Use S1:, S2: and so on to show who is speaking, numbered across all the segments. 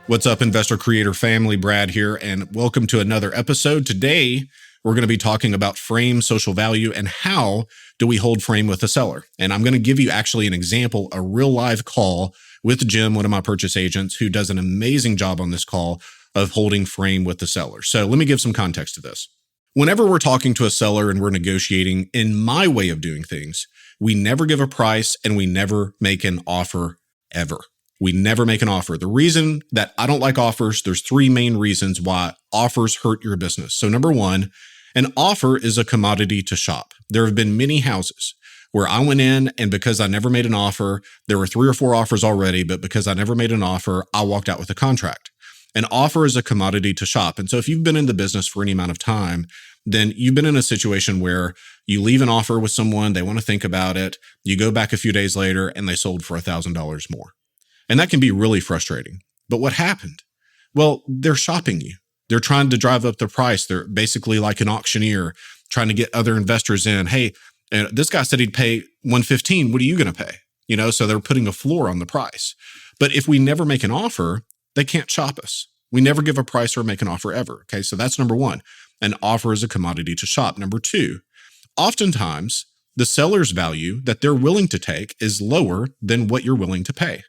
S1: What's up, investor creator family? Brad here, and welcome to another episode. Today, we're going to be talking about frame social value and how do we hold frame with a seller. And I'm going to give you actually an example, a real live call with Jim, one of my purchase agents, who does an amazing job on this call of holding frame with the seller. So let me give some context to this. Whenever we're talking to a seller and we're negotiating, in my way of doing things, we never give a price and we never make an offer ever. We never make an offer. The reason that I don't like offers, there's three main reasons why offers hurt your business. So number one, an offer is a commodity to shop. There have been many houses where I went in and because I never made an offer, there were 3 or 4 offers already, but because I never made an offer, I walked out with a contract. An offer is a commodity to shop. And so if you've been in the business for any amount of time, then you've been in a situation where you leave an offer with someone, they want to think about it, you go back a few days later and they sold for $1,000 more. And that can be really frustrating. But what happened? Well, they're shopping you. They're trying to drive up the price. They're basically like an auctioneer trying to get other investors in. Hey, this guy said he'd pay $115. What are you going to pay? So they're putting a floor on the price. But if we never make an offer, they can't shop us. We never give a price or make an offer ever. Okay, so that's number one. An offer is a commodity to shop. Number two, oftentimes the seller's value that they're willing to take is lower than what you're willing to pay.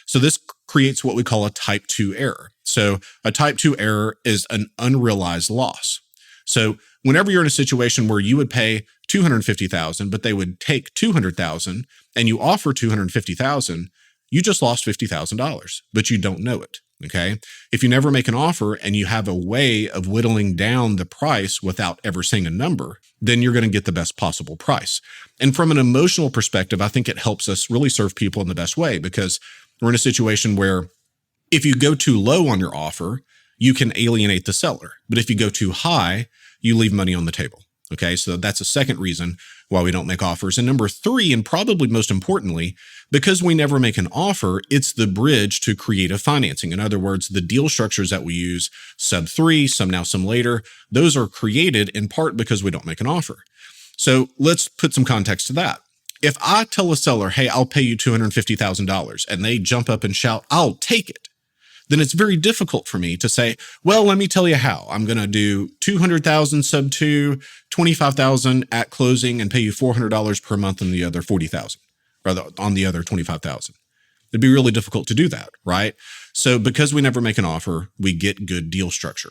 S1: So this creates what we call a type 2 error. So a type 2 error is an unrealized loss. So whenever you're in a situation where you would pay $250,000, but they would take $200,000 and you offer $250,000, you just lost $50,000, but you don't know it. Okay. If you never make an offer and you have a way of whittling down the price without ever saying a number, then you're going to get the best possible price. And from an emotional perspective, I think it helps us really serve people in the best way because we're in a situation where if you go too low on your offer, you can alienate the seller. But if you go too high, you leave money on the table. Okay, so that's a second reason why we don't make offers. And number three, and probably most importantly, because we never make an offer, it's the bridge to creative financing. In other words, the deal structures that we use, sub 3, some now, some later, those are created in part because we don't make an offer. So let's put some context to that. If I tell a seller, hey, I'll pay you $250,000, and they jump up and shout, I'll take it, then it's very difficult for me to say, well, let me tell you how. I'm going to do $200,000 sub 2, $25,000 at closing and pay you $400 per month on the other $40,000, rather on the other $25,000. It'd be really difficult to do that, right? So because we never make an offer, we get good deal structure.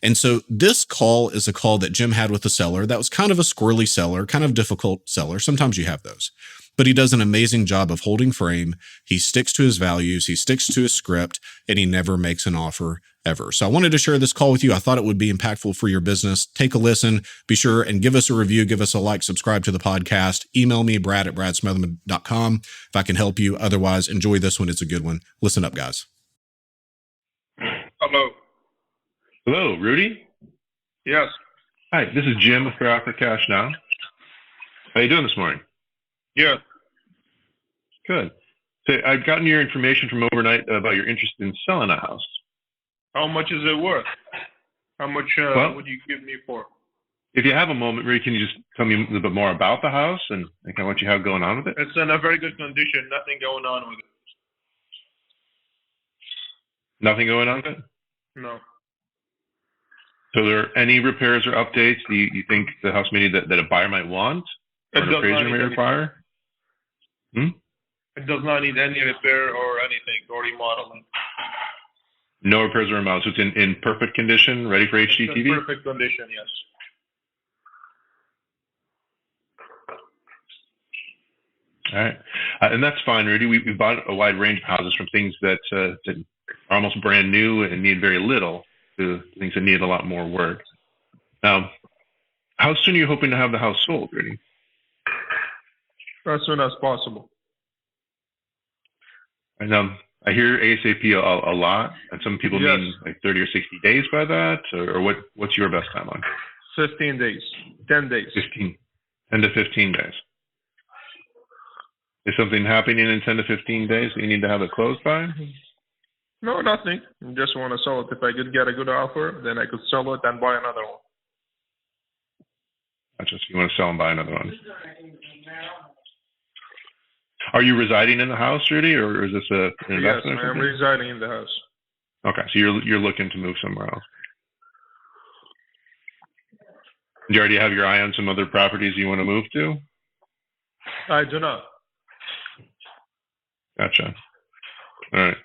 S1: And so this call is a call that Jim had with the seller that was kind of a squirrely seller, kind of difficult seller. Sometimes you have those. But he does an amazing job of holding frame. He sticks to his values. He sticks to his script, and he never makes an offer ever. So I wanted to share this call with you. I thought it would be impactful for your business. Take a listen. Be sure and give us a review. Give us a like. Subscribe to the podcast. Email me, brad@bradsmotherman.com if I can help you. Otherwise, enjoy this one. It's a good one. Listen up, guys.
S2: Hello.
S3: Hello, Rudy?
S2: Yes.
S3: Hi, this is Jim with Fair Offer Cash Now. How you doing this morning?
S2: Yeah.
S3: Good. So I've gotten your information from overnight about your interest in selling a house.
S2: How much is it worth? How much would you give me for?
S3: If you have a moment, Rudy, can you just tell me a little bit more about the house and kind of what you have going on with it?
S2: It's in a very good condition. Nothing going on with it.
S3: Nothing going on with it?
S2: No.
S3: So are there any repairs or updates you think the house may need that a buyer might want? Or an appraiser may require?
S2: It does not need any repair or anything, or remodeling.
S3: No repairs or remodels. So it's in perfect condition, ready for HGTV?
S2: It's in perfect condition, yes.
S3: All right. And that's fine, Rudy. We bought a wide range of houses from things that are almost brand new and need very little to things that need a lot more work. Now, how soon are you hoping to have the house sold, Rudy?
S2: As soon as possible.
S3: And I hear ASAP a lot, and some people mean like 30 or 60 days by that, or what's your best timeline?
S2: 15 days, 10 days.
S3: 10 to 15 days. Is something happening in 10 to 15 days that you need to have it closed by?
S2: No, nothing. I just want to sell it. If I could get a good offer, then I could sell it and buy another one.
S3: Gotcha. So you want to sell and buy another one. Are you residing in the house, Rudy, or is this an investment?
S2: Yes, I am residing in the house.
S3: Okay, so you're looking to move somewhere else. Do you already have your eye on some other properties you want to move to?
S2: I do not.
S3: Gotcha. All right.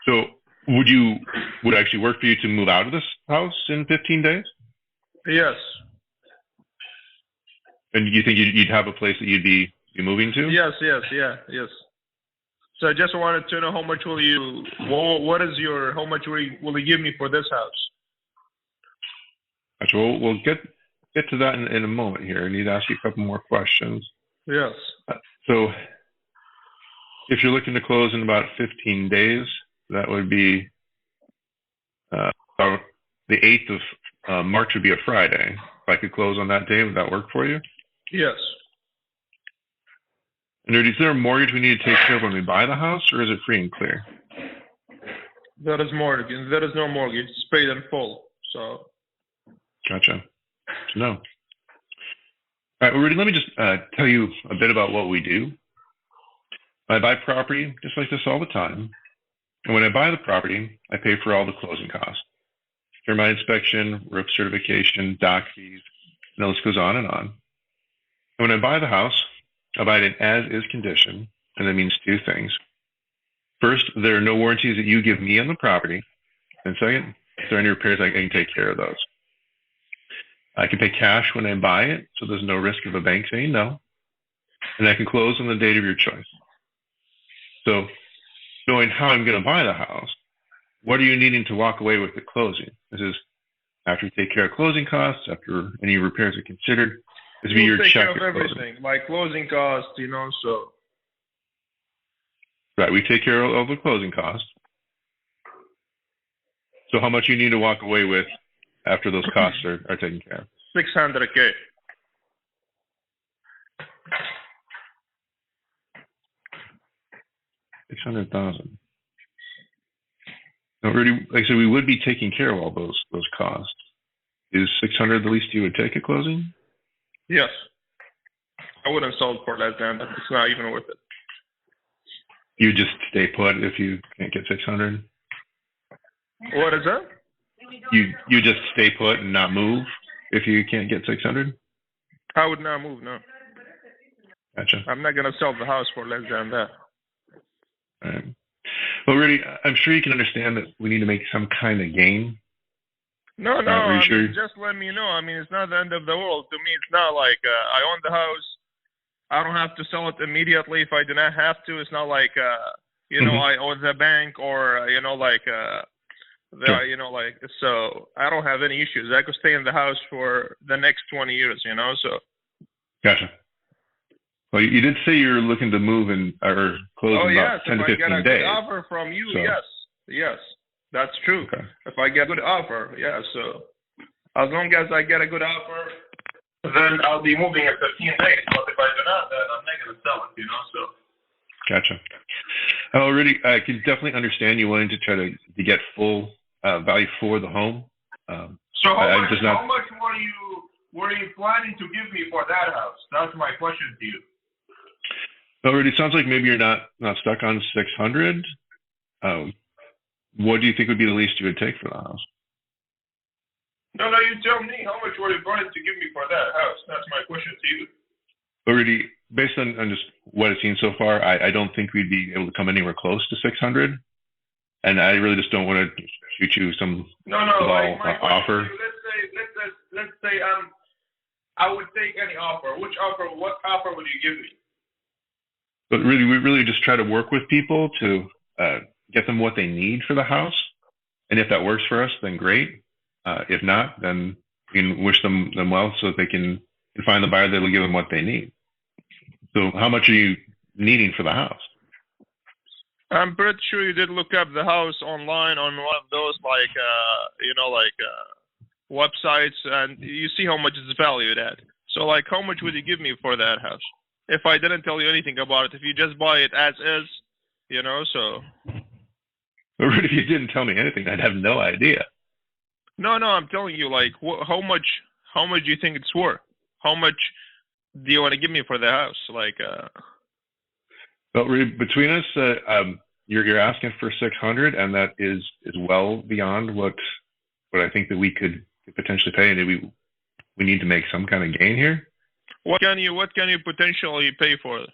S3: So would it actually work for you to move out of this house in 15 days?
S2: Yes.
S3: And you think you'd have a place that you'd be moving to?
S2: Yes. So I just wanted to know how much will you? How much will you give me for this house?
S3: Gotcha. We'll get to that in a moment here. I need to ask you a couple more questions.
S2: Yes.
S3: So if you're looking to close in about 15 days, that would be about the 8th of March would be a Friday. If I could close on that day, would that work for you?
S2: Yes.
S3: And is there a mortgage we need to take care of when we buy the house, or is it free and clear?
S2: There is mortgage. There is no mortgage. It's paid in full. So.
S3: Gotcha. No. All right, well, Rudy, let me just tell you a bit about what we do. I buy property just like this all the time. And when I buy the property, I pay for all the closing costs. Termite inspection, roof certification, dock fees, and the list goes on and on. And when I buy the house, I buy it in as-is condition, and that means two things. First, there are no warranties that you give me on the property. And second, if there are any repairs, I can take care of those. I can pay cash when I buy it, so there's no risk of a bank saying no. And I can close on the date of your choice. So, knowing how I'm going to buy the house, what are you needing to walk away with at closing? This is after you take care of closing costs, after any repairs are considered. This will be your
S2: take
S3: check.
S2: Care of everything, my closing costs, so.
S3: Right, we take care of all the closing costs. So how much you need to walk away with after those costs are taken care of?
S2: $600K.
S3: $600,000. Now, Rudy, like I said, we would be taking care of all those costs. Is $600 the least you would take at closing?
S2: Yes. I wouldn't sell it for less than that. It's not even worth it.
S3: You just stay put if you can't get 600?
S2: What is that?
S3: You just stay put and not move if you can't get 600?
S2: I would not move, no.
S3: Gotcha.
S2: I'm not going to sell the house for less than that.
S3: All right. Well, Rudy, I'm sure you can understand that we need to make some kind of gain.
S2: No, just let me know. It's not the end of the world. To me, it's not like I own the house. I don't have to sell it immediately if I do not have to. It's not like, I owe the bank or, so I don't have any issues. I could stay in the house for the next 20 years, so.
S3: Gotcha. Well, you did say you're looking to move or close in about 10 to 15 days.
S2: If I get a good offer from you, so. Yes, that's true.
S3: Okay.
S2: If I get a good offer, so as long as I get a good offer, then I'll be moving in 15 days. But if I do not, then I'm not going to sell it, so.
S3: Gotcha. Rudy, I can definitely understand you wanting to try to get full value for the home.
S2: So how much were you planning to give me for that house? That's my question to you.
S3: Well, Rudy, it sounds like maybe you're not stuck on 600. What do you think would be the least you would take for the house?
S2: No, you tell me. How much were you planning to give me for that house? That's my question to you.
S3: Well, Rudy, based on just what I've seen so far, I don't think we'd be able to come anywhere close to 600. And I really just don't want to shoot you some offer.
S2: Let's say I would take any offer. What offer would you give me?
S3: But really, we really just try to work with people to get them what they need for the house. And if that works for us, then great. If not, then we can wish them well so that they can find the buyer that will give them what they need. So how much are you needing for the house?
S2: I'm pretty sure you did look up the house online on one of those websites, and you see how much it's valued at. So how much would you give me for that house? If I didn't tell you anything about it, if you just buy it as is, so.
S3: But if you didn't tell me anything, I'd have no idea.
S2: No, I'm telling you, how much do you think it's worth? How much do you want to give me for the house?
S3: Well, between us, you're asking for 600, and that is well beyond what I think that we could potentially pay, and we need to make some kind of gain here.
S2: What can you potentially pay for it?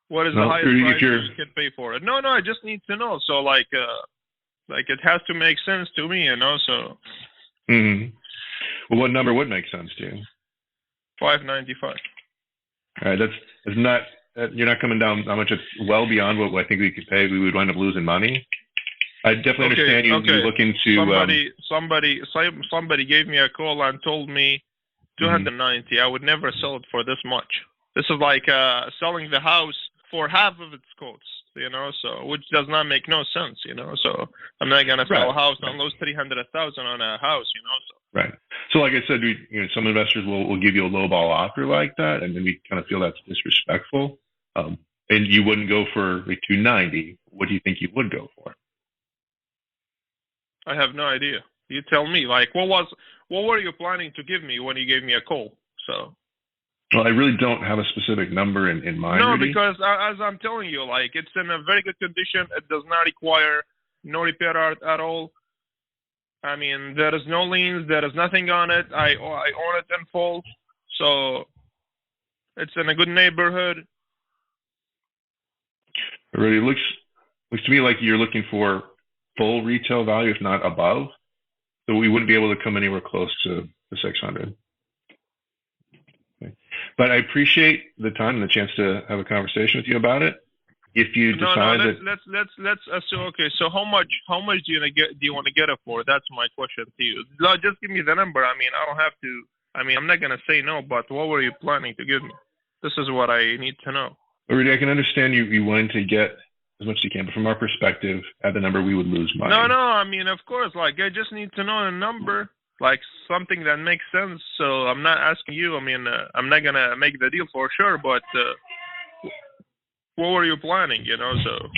S2: What is the highest price you can pay for it? No, I just need to know. So like it has to make sense to me, so.
S3: Mm-hmm. Well, what number would make sense to you?
S2: 595.
S3: All right, that's not. You're not coming down how much. It's well beyond what I think we could pay. We would wind up losing money. I definitely understand you looking to.
S2: Somebody gave me a call and told me 290. Mm-hmm. I would never sell it for this much. This is like selling the house for half of its cost, so which does not make no sense, So I'm not gonna sell a house and lose $300,000 on a house, So.
S3: Right. So, like I said, some investors will give you a lowball offer like that, and then we kind of feel that's disrespectful. And you wouldn't go for like 290. What do you think you would go for?
S2: I have no idea. You tell me. Like, what were you planning to give me when you gave me a call? So.
S3: Well, I really don't have a specific number in mind.
S2: No,
S3: really.
S2: Because as I'm telling you, like, it's in a very good condition. It does not require no repair at all. I mean, there is no liens. There is nothing on it. I own it in full. So it's in a good neighborhood.
S3: It really looks to me like you're looking for full retail value, if not above. So we wouldn't be able to come anywhere close to the 600. Okay. But I appreciate the time and the chance to have a conversation with you about it. If you decide
S2: let's assume. Okay, so how much do you want to get it for? That's my question to you. Just give me the number. I mean, I don't have to. I mean, I'm not gonna say no, but what were you planning to give me? This is what I need to know.
S3: Rudy, I can understand you wanting to get as much as you can, but from our perspective, at the number we would lose money.
S2: No. I mean, of course, like I just need to know a number, like something that makes sense. So I'm not asking you. I mean, I'm not gonna make the deal for sure, but. What were you planning, so?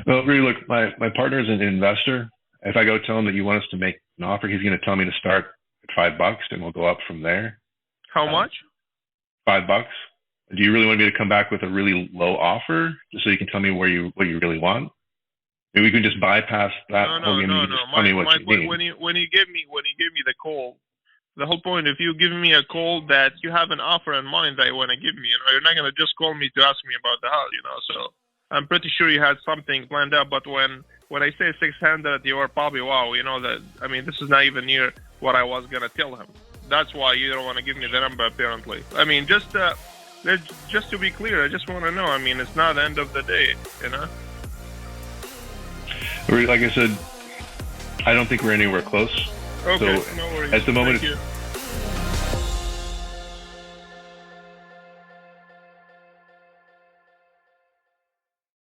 S3: Well, really, look, my partner is an investor. If I go tell him that you want us to make an offer, he's going to tell me to start at $5 and we'll go up from there.
S2: How much?
S3: $5. Do you really want me to come back with a really low offer just so you can tell me what you really want? Maybe we can just bypass that.
S2: No.
S3: Tell me what you need.
S2: When you give me the call, the whole point, if you give me a call that you have an offer in mind that you want to give me, you're not going to just call me to ask me about the house, so I'm pretty sure you had something planned out. But when I say 600, you are probably, wow, that, I mean, this is not even near what I was going to tell him. That's why you don't want to give me the number, apparently. I mean, just to be clear, I just want to know. I mean, it's not the end of the day,
S3: Like I said, I don't think we're anywhere close.
S2: Okay,
S3: so
S2: no worries.
S3: At the moment,